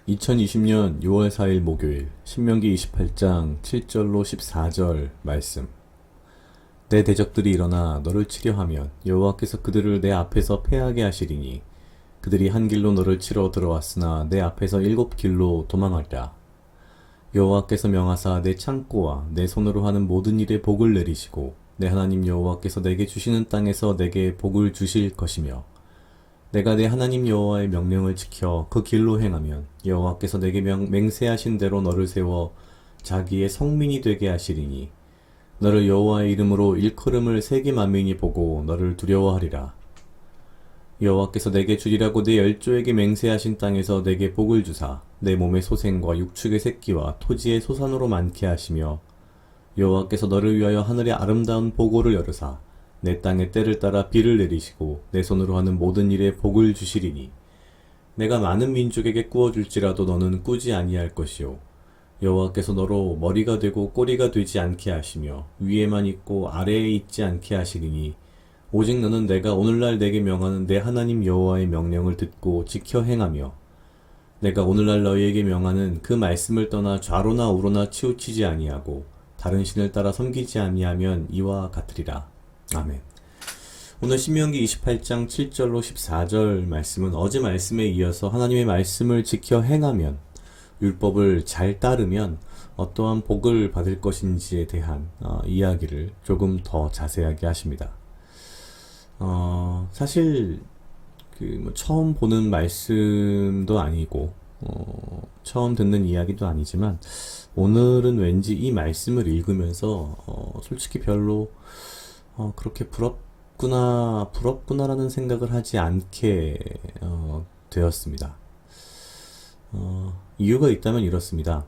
2020년 6월 4일 목요일 신명기 28장 7절로 14절 말씀. 내 대적들이 일어나 너를 치려 하면 여호와께서 그들을 내 앞에서 패하게 하시리니 그들이 한 길로 너를 치러 들어왔으나 내 앞에서 7길로 도망하리라. 여호와께서 명하사 내 창고와 내 손으로 하는 모든 일에 복을 내리시고 내 하나님 여호와께서 내게 주시는 땅에서 내게 복을 주실 것이며 내가 내 하나님 여호와의 명령을 지켜 그 길로 행하면 여호와께서 내게 맹세하신 대로 너를 세워 자기의 성민이 되게 하시리니 너를 여호와의 이름으로 일컬음을 세계 만민이 보고 너를 두려워하리라. 여호와께서 내게 주리라고 내 열조에게 맹세하신 땅에서 내게 복을 주사 내 몸의 소생과 육축의 새끼와 토지의 소산으로 많게 하시며 여호와께서 너를 위하여 하늘의 아름다운 보고를 열으사 내 땅에 때를 따라 비를 내리시고 내 손으로 하는 모든 일에 복을 주시리니 내가 많은 민족에게 꾸어줄지라도 너는 꾸지 아니할 것이요 여호와께서 너로 머리가 되고 꼬리가 되지 않게 하시며 위에만 있고 아래에 있지 않게 하시리니 오직 너는 내가 오늘날 내게 명하는 내 하나님 여호와의 명령을 듣고 지켜 행하며 내가 오늘날 너희에게 명하는 그 말씀을 떠나 좌로나 우로나 치우치지 아니하고 다른 신을 따라 섬기지 아니하면 이와 같으리라. 아멘. 오늘 신명기 28장 7절로 14절 말씀은 어제 말씀에 이어서 하나님의 말씀을 지켜 행하면, 율법을 잘 따르면 어떠한 복을 받을 것인지에 대한 이야기를 조금 더 자세하게 하십니다. 사실 처음 보는 말씀도 아니고 처음 듣는 이야기도 아니지만 오늘은 왠지 이 말씀을 읽으면서 솔직히 별로 그렇게 부럽구나라는 생각을 하지 않게 되었습니다. 이유가 있다면 이렇습니다.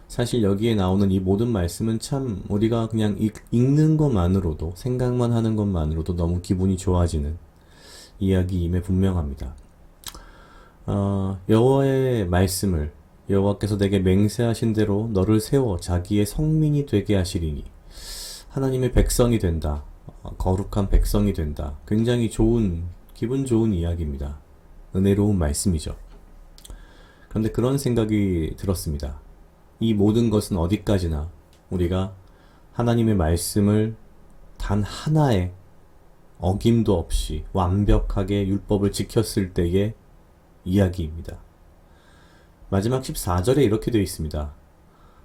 사실 여기에 나오는 이 모든 말씀은 참 우리가 그냥 읽는 것만으로도, 생각만 하는 것만으로도 너무 기분이 좋아지는 이야기임에 분명합니다. 여호와의 말씀을, 여호와께서 내게 맹세하신 대로 너를 세워 자기의 성민이 되게 하시리니, 하나님의 백성이 된다, 거룩한 백성이 된다. 굉장히 기분 좋은 이야기입니다. 은혜로운 말씀이죠. 그런데 그런 생각이 들었습니다. 이 모든 것은 어디까지나 우리가 하나님의 말씀을 단 하나의 어김도 없이 완벽하게 율법을 지켰을 때의 이야기입니다. 마지막 14절에 이렇게 되어 있습니다.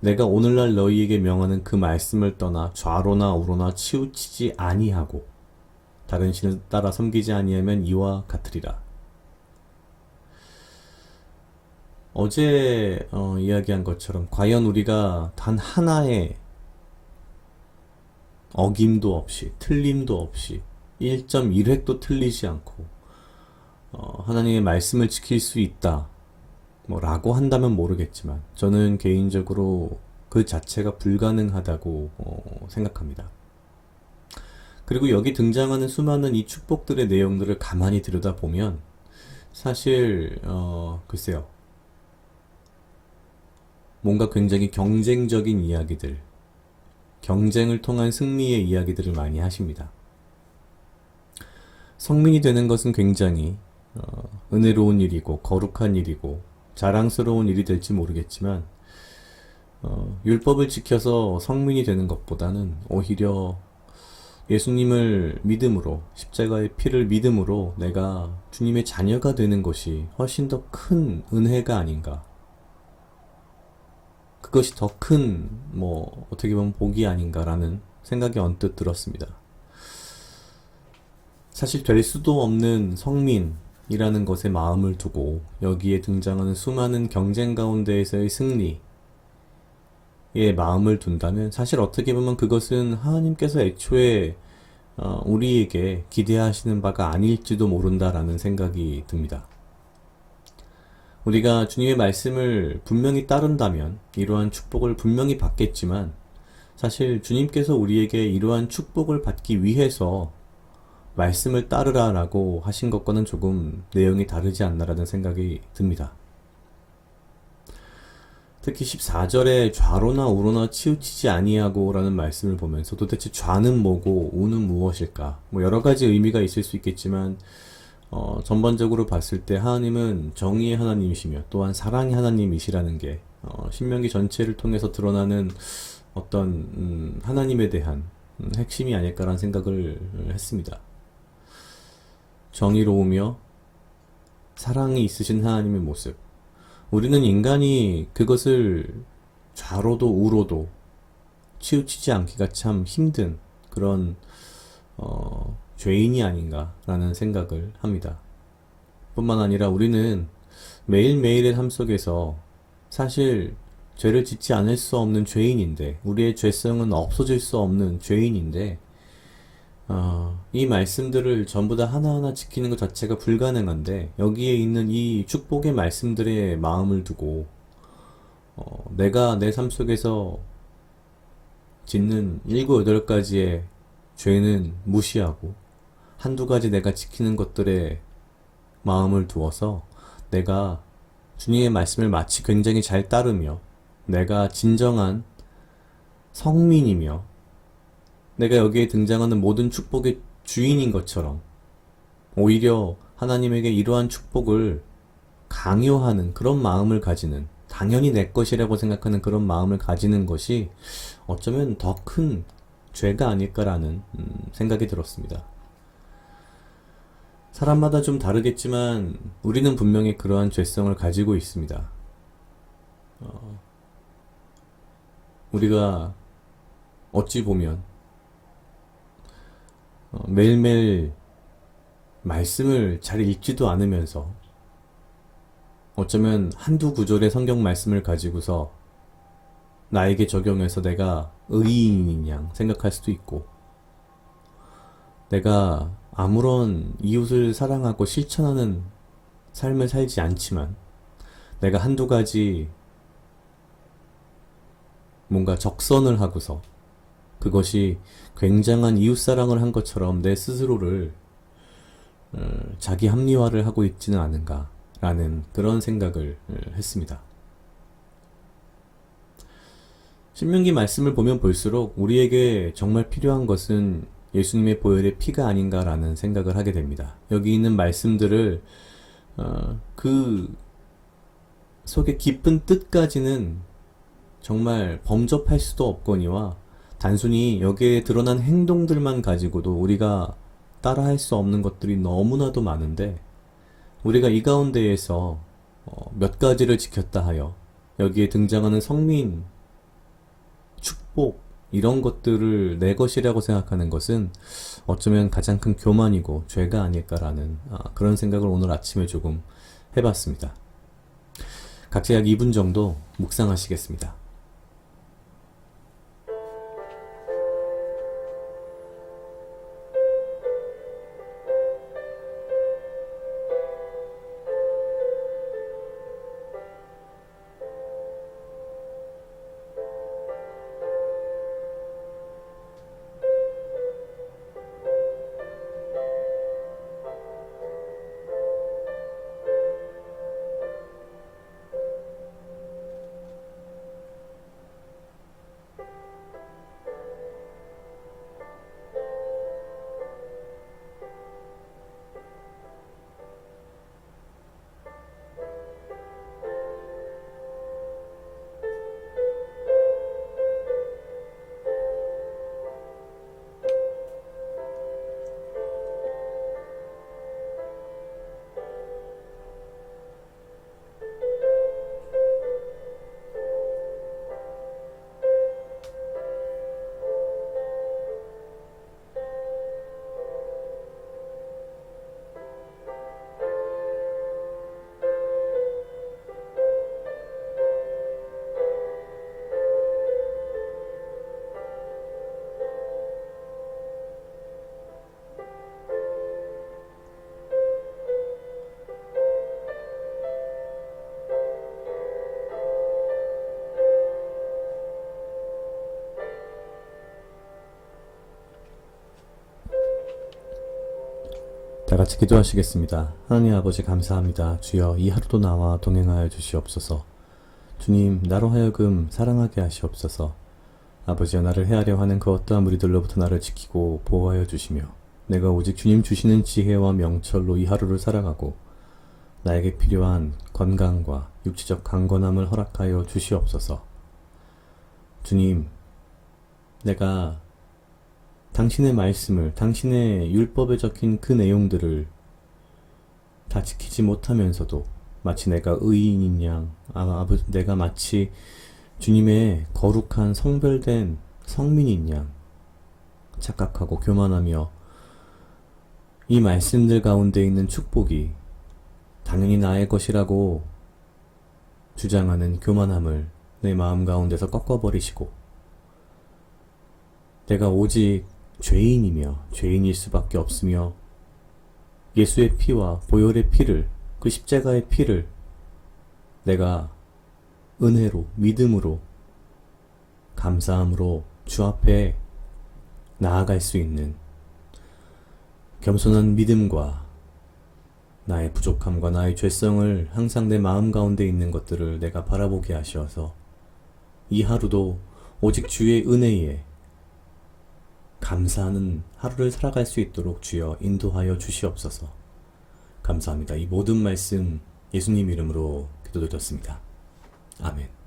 내가 오늘날 너희에게 명하는 그 말씀을 떠나 좌로나 우로나 치우치지 아니하고 다른 신을 따라 섬기지 아니하면 이와 같으리라. 어제 이야기한 것처럼 과연 우리가 단 하나의 어김도 없이, 틀림도 없이 1.1획도 틀리지 않고 하나님의 말씀을 지킬 수 있다 라고 한다면 모르겠지만 저는 개인적으로 그 자체가 불가능하다고 생각합니다. 그리고 여기 등장하는 수많은 이 축복들의 내용들을 가만히 들여다보면 사실 글쎄요, 뭔가 굉장히 경쟁적인 이야기들, 경쟁을 통한 승리의 이야기들을 많이 하십니다. 성민이 되는 것은 굉장히 은혜로운 일이고 거룩한 일이고 자랑스러운 일이 될지 모르겠지만 율법을 지켜서 성민이 되는 것보다는 오히려 예수님을 믿음으로, 십자가의 피를 믿음으로 내가 주님의 자녀가 되는 것이 훨씬 더 큰 은혜가 아닌가, 그것이 더 큰 어떻게 보면 복이 아닌가라는 생각이 언뜻 들었습니다. 사실 될 수도 없는 성민이라는 것에 마음을 두고 여기에 등장하는 수많은 경쟁 가운데에서의 승리에 마음을 둔다면 사실 어떻게 보면 그것은 하나님께서 애초에 우리에게 기대하시는 바가 아닐지도 모른다라는 생각이 듭니다. 우리가 주님의 말씀을 분명히 따른다면 이러한 축복을 분명히 받겠지만 사실 주님께서 우리에게 이러한 축복을 받기 위해서 말씀을 따르라라고 하신 것과는 조금 내용이 다르지 않나라는 생각이 듭니다. 특히 14절에 좌로나 우로나 치우치지 아니하고 라는 말씀을 보면서 도대체 좌는 뭐고 우는 무엇일까? 여러 가지 의미가 있을 수 있겠지만 전반적으로 봤을 때 하나님은 정의의 하나님이시며 또한 사랑의 하나님이시라는 게 신명기 전체를 통해서 드러나는 어떤 하나님에 대한 핵심이 아닐까라는 생각을 했습니다. 정의로우며 사랑이 있으신 하나님의 모습. 우리는 인간이 그것을 좌로도 우로도 치우치지 않기가 참 힘든 그런 죄인이 아닌가라는 생각을 합니다. 뿐만 아니라 우리는 매일매일의 삶 속에서 사실 죄를 짓지 않을 수 없는 죄인인데, 우리의 죄성은 없어질 수 없는 죄인인데, 이 말씀들을 전부 다 하나하나 지키는 것 자체가 불가능한데, 여기에 있는 이 축복의 말씀들의 마음을 두고, 내가 내 삶 속에서 짓는 7, 8가지의 죄는 무시하고, 한두 가지 내가 지키는 것들에 마음을 두어서, 내가 주님의 말씀을 마치 굉장히 잘 따르며, 내가 진정한 성민이며, 내가 여기에 등장하는 모든 축복의 주인인 것처럼 오히려 하나님에게 이러한 축복을 강요하는 그런 마음을 가지는, 당연히 내 것이라고 생각하는 그런 마음을 가지는 것이 어쩌면 더 큰 죄가 아닐까라는 생각이 들었습니다. 사람마다 좀 다르겠지만 우리는 분명히 그러한 죄성을 가지고 있습니다. 우리가 어찌 보면 매일매일 말씀을 잘 읽지도 않으면서 어쩌면 한두 구절의 성경 말씀을 가지고서 나에게 적용해서 내가 의인인 양 생각할 수도 있고, 내가 아무런 이웃을 사랑하고 실천하는 삶을 살지 않지만 내가 한두 가지 뭔가 적선을 하고서 그것이 굉장한 이웃사랑을 한 것처럼 내 스스로를 자기 합리화를 하고 있지는 않은가라는 그런 생각을 했습니다. 신명기 말씀을 보면 볼수록 우리에게 정말 필요한 것은 예수님의 보혈의 피가 아닌가라는 생각을 하게 됩니다. 여기 있는 말씀들을 그 속의 깊은 뜻까지는 정말 범접할 수도 없거니와 단순히 여기에 드러난 행동들만 가지고도 우리가 따라할 수 없는 것들이 너무나도 많은데, 우리가 이 가운데에서 몇 가지를 지켰다 하여 여기에 등장하는 성민, 축복, 이런 것들을 내 것이라고 생각하는 것은 어쩌면 가장 큰 교만이고 죄가 아닐까라는 그런 생각을 오늘 아침에 조금 해봤습니다. 각자 약 2분 정도 묵상하시겠습니다. 다 같이 기도하시겠습니다. 하나님 아버지 감사합니다. 주여 이 하루도 나와 동행하여 주시옵소서. 주님, 나로 하여금 사랑하게 하시옵소서. 아버지여, 나를 헤아려 하는 그 어떠한 무리들로부터 나를 지키고 보호하여 주시며 내가 오직 주님 주시는 지혜와 명철로 이 하루를 살아가고 나에게 필요한 건강과 육체적 강건함을 허락하여 주시옵소서. 주님, 내가 당신의 말씀을, 당신의 율법에 적힌 그 내용들을 다 지키지 못하면서도 마치 내가 의인인 양, 내가 마치 주님의 거룩한 성별된 성민인 양 착각하고 교만하며 이 말씀들 가운데 있는 축복이 당연히 나의 것이라고 주장하는 교만함을 내 마음 가운데서 꺾어버리시고 내가 오직 죄인이며 죄인일 수밖에 없으며 예수의 피와 보혈의 피를, 그 십자가의 피를 내가 은혜로, 믿음으로, 감사함으로 주 앞에 나아갈 수 있는 겸손한 믿음과 나의 부족함과 나의 죄성을 항상 내 마음 가운데 있는 것들을 내가 바라보게 하셔서 이 하루도 오직 주의 은혜에 감사하는 하루를 살아갈 수 있도록 주여 인도하여 주시옵소서. 감사합니다. 이 모든 말씀 예수님 이름으로 기도드렸습니다. 아멘.